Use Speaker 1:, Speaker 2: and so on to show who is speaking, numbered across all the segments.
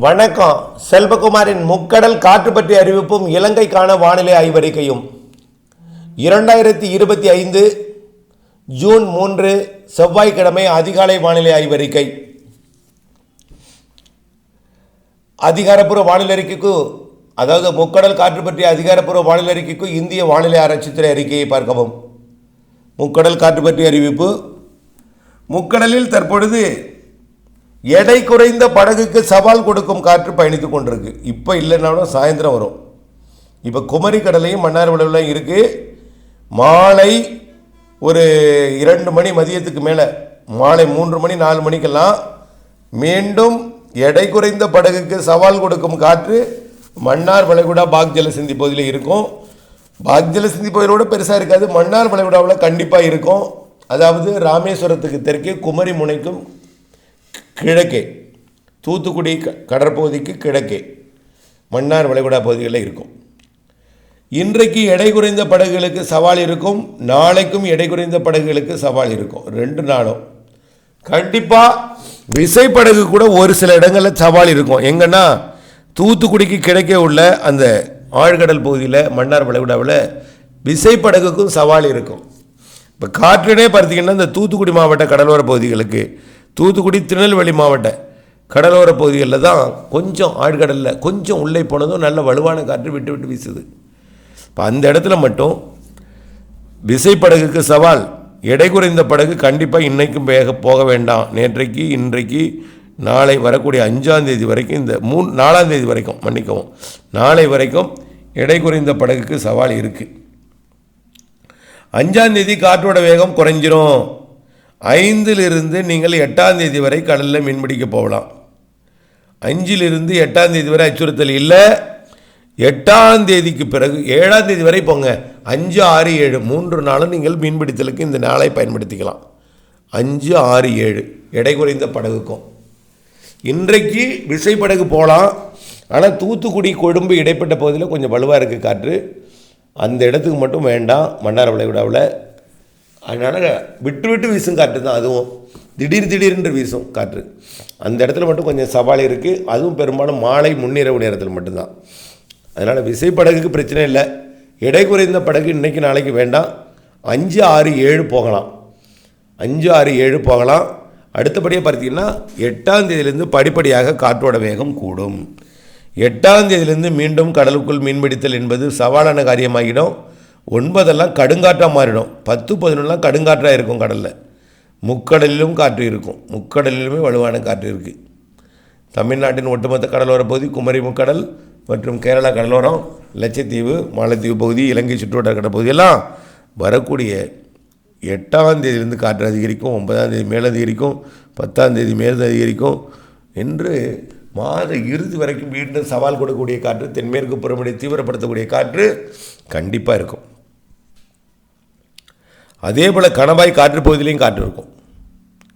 Speaker 1: வணக்கம். செல்வகுமாரின் முக்கடல் காற்று பற்றிய அறிவிப்பும் இலங்கைக்கான வானிலை ஆய்வறிக்கையும் 2025 ஜூன் 3 செவ்வாய்க்கிழமை அதிகாலை வானிலை ஆய்வறிக்கை. அதிகாரப்பூர்வ வானிலை அறிக்கைக்கு, அதாவது முக்கடல் காற்று பற்றிய அதிகாரப்பூர்வ வானிலை அறிக்கைக்கு இந்திய வானிலை ஆராய்ச்சித்துறை அறிக்கையை பார்க்கவும். முக்கடல் காற்று பற்றிய அறிவிப்பு. முக்கடலில் தற்பொழுது எடை குறைந்த படகுக்கு சவால் கொடுக்கும் காற்று பயணித்துக் கொண்டிருக்கு. இப்போ இல்லைனாலும் சாயந்தரம் வரும். இப்போ குமரி கடலையும் மன்னார் வளைவுலையும் இருக்குது. மாலை ஒரு 2 மணி மதியத்துக்கு மேலே, மாலை 3 மணி 4 மணிக்கெல்லாம் மீண்டும் எடை குறைந்த படகுக்கு சவால் கொடுக்கும் காற்று மன்னார் வளைகுடா பாக் ஜலசந்தி பகுதியில் இருக்கும். பாக் ஜலசந்தி பகுதியோட பெருசாக இருக்காது, மன்னார் வளைகுடாவில் கண்டிப்பாக இருக்கும். அதாவது ராமேஸ்வரத்துக்கு தெற்கே, குமரி முனைக்கும் கிழக்கே, தூத்துக்குடி கடற்பகுதிக்கு கிழக்கே மன்னார் வளைகுடா பகுதிகளில் இருக்கும். இன்றைக்கு எடை குறைந்த படகுகளுக்கு சவால் இருக்கும், நாளைக்கும் எடை குறைந்த படகுகளுக்கு சவால் இருக்கும். 2 நாளும் கண்டிப்பாக விசைப்படகு கூட ஒரு சில இடங்களில் சவால் இருக்கும். எங்கன்னா தூத்துக்குடிக்கு கிழக்கே உள்ள அந்த ஆழ்கடல் பகுதியில் மன்னார் வளைகுடாவில் விசைப்படகுக்கும் சவால் இருக்கும். இப்போ காற்றுனே பார்த்திங்கன்னா இந்த தூத்துக்குடி மாவட்ட கடலோர பகுதிகளுக்கு, தூத்துக்குடி திருநெல்வேலி மாவட்ட கடலோர பகுதிகளில் தான் கொஞ்சம் ஆழ்கடலில் கொஞ்சம் உள்ளே போனதும் நல்ல வலுவான காற்று விட்டு விட்டு வீசுது. இப்போ அந்த இடத்துல மட்டும் விசைப்படகுக்கு சவால். எடை குறைந்த படகு கண்டிப்பாக இன்றைக்கும் போக வேண்டாம். நேற்றைக்கு, இன்றைக்கு, நாளை வரக்கூடிய 5ஆம் தேதி வரைக்கும், இந்த 4ஆம் தேதி வரைக்கும், மன்னிக்கவும், நாளை வரைக்கும் எடை குறைந்த படகுக்கு சவால் இருக்குது. 5ஆம் தேதி காற்றோட வேகம் குறைஞ்சிரும். 5லிருந்து நீங்கள் 8ஆம் தேதி வரை கடலில் மீன்பிடிக்க போகலாம். 5லிருந்து 8ஆம் தேதி வரை அச்சுறுத்தல் இல்லை. 8ஆம் தேதிக்கு பிறகு 7ஆம் தேதி வரை போங்க. 5, 6, 7 3 நாளும் நீங்கள் மீன்பிடித்தலுக்கு இந்த நாளை பயன்படுத்திக்கலாம். 5, 6, 7 எடை குறைந்த படகுக்கும். இன்றைக்கு விசைப்படகு போகலாம். ஆனால் தூத்துக்குடி கொழும்பு இடைப்பட்ட பகுதியில் கொஞ்சம் வலுவாக இருக்குது காற்று. அந்த இடத்துக்கு மட்டும் வேண்டாம் மன்னார் வளைகுடாவில். அதனால் விட்டு விட்டு வீசும் காற்று தான், அதுவும் திடீர்னு வீசும் காற்று. அந்த இடத்துல மட்டும் கொஞ்சம் சவால் இருக்குது. அதுவும் பெரும்பாலும் மாலை முன்னிரவு நேரத்தில் மட்டும்தான். அதனால் விசைப்படகுக்கு பிரச்சனை இல்லை. எடை குறைந்த படகு இன்றைக்கி நாளைக்கு வேண்டாம். 5, 6, 7 போகலாம். 5, 6, 7 போகலாம். அடுத்தபடியாக பார்த்தீங்கன்னா 8ஆம் தேதியிலேருந்து படிப்படியாக காற்றோட வேகம் கூடும். 8ஆம் தேதியிலேருந்து மீண்டும் கடலுக்குள் மீன்பிடித்தல் என்பது சவாலான காரியமாகிடும். 9 கடுங்காற்றாக மாறிடும். 10, 11 கடுங்காற்றாக இருக்கும் கடலில். முக்கடலிலும் காற்று இருக்கும். முக்கடலிலுமே வலுவான காற்று இருக்குது. தமிழ்நாட்டின் ஒட்டுமொத்த கடலோர பகுதி, குமரி முக்கடல் மற்றும் கேரளா கடலோரம், லட்சத்தீவு, மாலத்தீவு பகுதி, இலங்கை சுற்றுவட்டார கடல் பகுதியெல்லாம் வரக்கூடிய 8ஆம் தேதியிலிருந்து காற்று அதிகரிக்கும். 9ஆம் தேதி மேல் அதிகரிக்கும். 10ஆம் தேதி மேல் அதிகரிக்கும் என்று மாத இறுதி வரைக்கும் மீண்டும் சவால் கொடுக்கக்கூடிய காற்று, தென்மேற்கு பருவமழை தீவிரப்படுத்தக்கூடிய காற்று கண்டிப்பாக இருக்கும். அதே போல் கணவாய் காற்று பகுதியிலையும் காற்று இருக்கும்.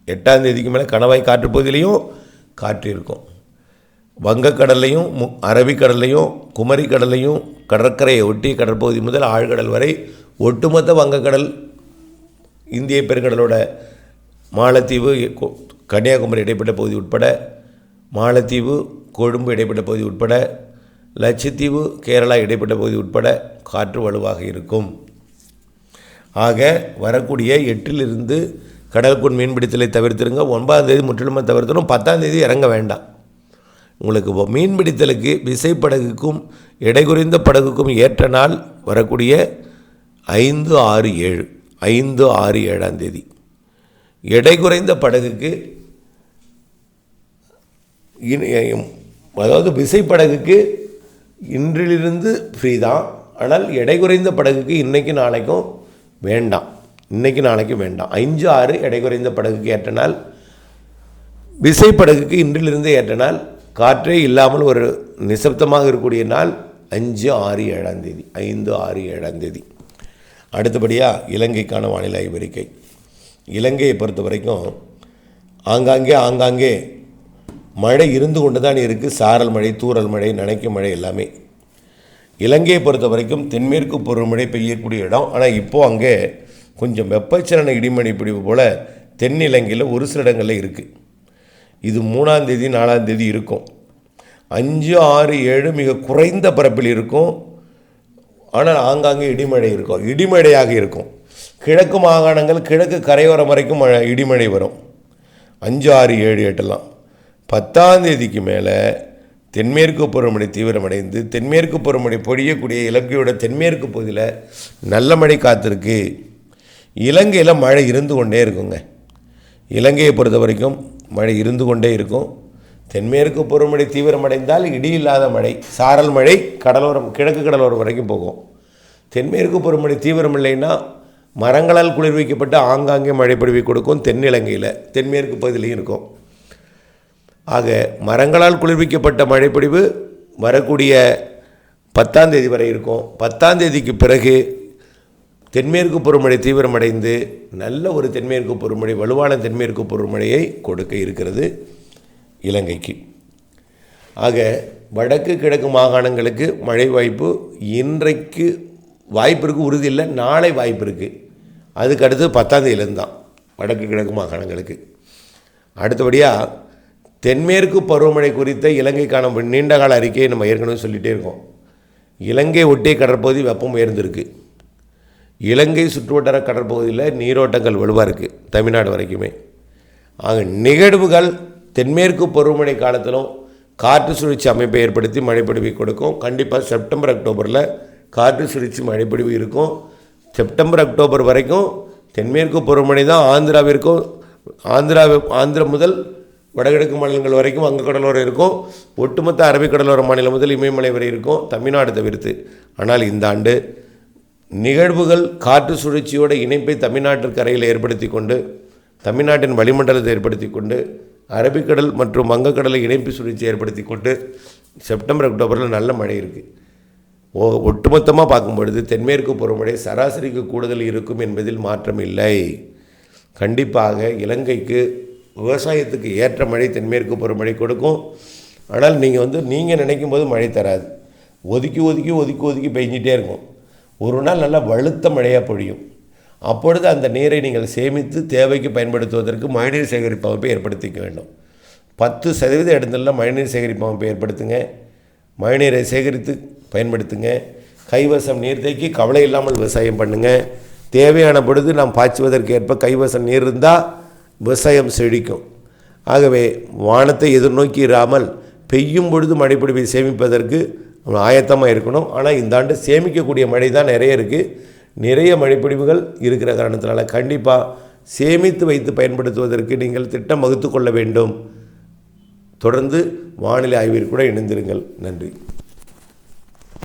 Speaker 1: 8ஆம் தேதிக்கு மேலே கணவாய் காற்று பகுதியிலையும் காற்று இருக்கும். வங்கக்கடல்லையும் அரபிக்கடல்லையும் குமரி கடல்லையும் கடற்கரையை ஒட்டிய கடற்பகுதி முதல் ஆழ்கடல் வரை ஒட்டுமொத்த வங்கக்கடல், இந்திய பெருங்கடலோட மாலத்தீவு, கன்னியாகுமரி இடைப்பட்ட பகுதி உட்பட, மாலத்தீவு, கொழும்பு இடைப்பட்ட பகுதி உட்பட, லட்சத்தீவு, கேரளா இடைப்பட்ட பகுதி உட்பட காற்று வலுவாக இருக்கும். ஆக வரக்கூடிய 8லிருந்து கடலுக்குள் மீன்பிடித்தலை தவிர்த்துருங்க. 9ஆம் தேதி முற்றிலுமாக தவிர்த்தணும். 10ஆம் தேதி இறங்க வேண்டாம். உங்களுக்கு மீன்பிடித்தலுக்கு விசைப்படகுக்கும் எடை குறைந்த படகுக்கும் ஏற்ற நாள் வரக்கூடிய 5, 6, 7 5, 6, 7ஆம் தேதி. எடை குறைந்த படகுக்கு, அதாவது விசைப்படகுக்கு இன்றிலிருந்து ஃப்ரீ தான். ஆனால் எடை குறைந்த படகுக்கு இன்றைக்கு நாளைக்கும் வேண்டாம். இன்றைக்கி நாளைக்கு வேண்டாம். 5, 6 எடை குறைந்த படகுக்கு ஏற்ற நாள். விசைப்படகுக்கு இன்றிலிருந்து ஏற்ற நாள். காற்றே இல்லாமல் ஒரு நிசப்தமாக இருக்கக்கூடிய நாள் 5, 6, 7ஆம் தேதி. 5, 6, 7ஆம் தேதி. அடுத்தபடியாக இலங்கைக்கான வானிலை ஆய்வறிக்கை. இலங்கையை பொறுத்த வரைக்கும் ஆங்காங்கே மழை இருந்து கொண்டு தான் இருக்குது. சாரல் மழை, தூறல் மழை, நனைக்கும் மழை எல்லாமே. இலங்கையை பொறுத்த வரைக்கும் தென்மேற்கு பருவமழை பெய்யக்கூடிய இடம். ஆனால் இப்போது அங்கே கொஞ்சம் வெப்பச்சலன இடிமணி பிடிவு போல் தென் இலங்கையில் ஒரு சில இடங்களில் இருக்குது. இது 3ஆம் தேதி 4ஆம் தேதி இருக்கும். 5, 6, 7 மிக குறைந்த பரப்பில் இருக்கும். ஆனால் ஆங்காங்கே இடிமழை இருக்கும், இடிமழையாக இருக்கும். கிழக்கு மாகாணங்கள் கிழக்கு கரையோரம் வரைக்கும் இடிமழை வரும். 5, 6, 7, 8 10ஆம் தேதிக்கு மேலே தென்மேற்கு பருவமழை தீவிரமடைந்து தென்மேற்கு பருவமழை பொழியக்கூடிய இலங்கையோட தென்மேற்கு பகுதியில் நல்ல மழை காத்திருக்கு. இலங்கையில் மழை இருந்து கொண்டே இருக்குங்க. இலங்கையை பொறுத்த வரைக்கும் மழை இருந்து கொண்டே இருக்கும். தென்மேற்கு பருவமழை தீவிரமடைந்தால் இடி இல்லாத மழை, சாரல் மழை கடலோரம் கிழக்கு கடலோரம் வரைக்கும் போகும். தென்மேற்கு பருவமழை தீவிரமில்லைன்னா மரங்களால் குளிர்விக்கப்பட்டு ஆங்காங்கே மழை பொழிவை கொடுக்கும். தென்னிலங்கையில் தென்மேற்கு பகுதியிலையும் இருக்கும். ஆக மரங்களால் குளிர்விக்கப்பட்ட மழைப்பொழிவு வரக்கூடிய 10ஆம் தேதி வரை இருக்கும். 10ஆம் தேதிக்கு பிறகு தென்மேற்கு பருவமழை தீவிரமடைந்து நல்ல ஒரு தென்மேற்கு பருவமழை, வலுவான தென்மேற்கு பருவமழையை கொடுக்க இருக்கிறது இலங்கைக்கு. ஆக வடக்கு கிழக்கு மாகாணங்களுக்கு மழை வாய்ப்பு இன்றைக்கு வாய்ப்பு இருக்குது, உறுதி இல்லை, நாளை வாய்ப்பு இருக்குது. அதுக்கு அடுத்து 10ஆம் தேதியிலேருந்து தான் வடக்கு கிழக்கு மாகாணங்களுக்கு. அடுத்தபடியாக தென்மேற்கு பருவமழை குறித்த இலங்கைக்கான நீண்டகால அறிக்கையை நம்ம ஏற்கனவே சொல்லிகிட்டே இருக்கோம். இலங்கை ஒட்டிய கடற்பகுதி வெப்பம் உயர்ந்திருக்கு. இலங்கை சுற்றுவட்டார கடற்பகுதியில் நீரோட்டங்கள் வலுவாக இருக்குது தமிழ்நாடு வரைக்குமே. ஆக நிகழ்வுகள் தென்மேற்கு பருவமழை காலத்திலும் காற்று சுழற்சி அமைப்பை ஏற்படுத்தி மழைப்பொழிவை கொடுக்கும். கண்டிப்பாக செப்டம்பர் அக்டோபரில் காற்று சுழற்சி மழைப்பொழிவு இருக்கும். செப்டம்பர் அக்டோபர் வரைக்கும் தென்மேற்கு பருவமழை தான் ஆந்திராவிற்கும், ஆந்திரா முதல் வடகிழக்கு மாநிலங்கள் வரைக்கும் வங்கக்கடலோரம் இருக்கும். ஒட்டுமொத்த அரபிக்கடலோர மாநிலம் முதல் இமயமலை வரை இருக்கும், தமிழ்நாடு தவிர்த்து. ஆனால் இந்த ஆண்டு நிகழ்வுகள் காற்று சுழற்சியோட இணைப்பை தமிழ்நாட்டிற்கு கரையில் ஏற்படுத்தி கொண்டு, தமிழ்நாட்டின் வளிமண்டலத்தை ஏற்படுத்தி கொண்டு, அரபிக்கடல் மற்றும் வங்கக்கடலை இணைப்பு சுழற்சி ஏற்படுத்தி கொண்டு செப்டம்பர் அக்டோபரில் நல்ல மழை இருக்குது. ஒட்டுமொத்தமாக பார்க்கும்பொழுது தென்மேற்கு பருவமழை சராசரிக்கு கூடுதல் இருக்கும் என்பதில் மாற்றம் இல்லை. கண்டிப்பாக இலங்கைக்கு விவசாயத்துக்கு ஏற்ற மழை தென்மேற்கு பருவமழை கொடுக்கும். ஆனால் நீங்கள் நினைக்கும் போது மழை தராது. ஒதுக்கி ஒதுக்கி ஒதுக்கி ஒதுக்கி பெஞ்சிட்டே இருக்கும். ஒரு நாள் நல்லா வலுத்த மழையாக பொழியும். அப்பொழுது அந்த நீரை நீங்கள் சேமித்து தேவைக்கு பயன்படுத்துவதற்கு மழைநீர் சேகரிப்பு அமைப்பை ஏற்படுத்திக்க வேண்டும். 10% இடத்துல மழைநீர் சேகரிப்பு அமைப்பை ஏற்படுத்துங்க. மழைநீரை சேகரித்து பயன்படுத்துங்க. கைவசம் நீர்த்தேக்கி கவலை இல்லாமல் விவசாயம் பண்ணுங்கள். தேவையான பொழுது நாம் பாய்ச்சுவதற்கு ஏற்ப கைவசம் நீர் இருந்தால் விவசாயம் செழிக்கும். ஆகவே வானத்தை எதிர்நோக்கி இராமல் பெய்யும் பொழுது மழைப்பொழிவை சேமிப்பதற்கு ஆயத்தமாக இருக்கணும். ஆனால் இந்த ஆண்டு சேமிக்கக்கூடிய மழை தான் நிறைய இருக்குது. நிறைய மழைப்பொழிவுகள் இருக்கிற காரணத்தினால கண்டிப்பாக சேமித்து வைத்து பயன்படுத்துவதற்கு நீங்கள் திட்டம் வகுத்து கொள்ள வேண்டும். தொடர்ந்து வானிலை ஆய்வில் கூட இணைந்திருங்கள். நன்றி.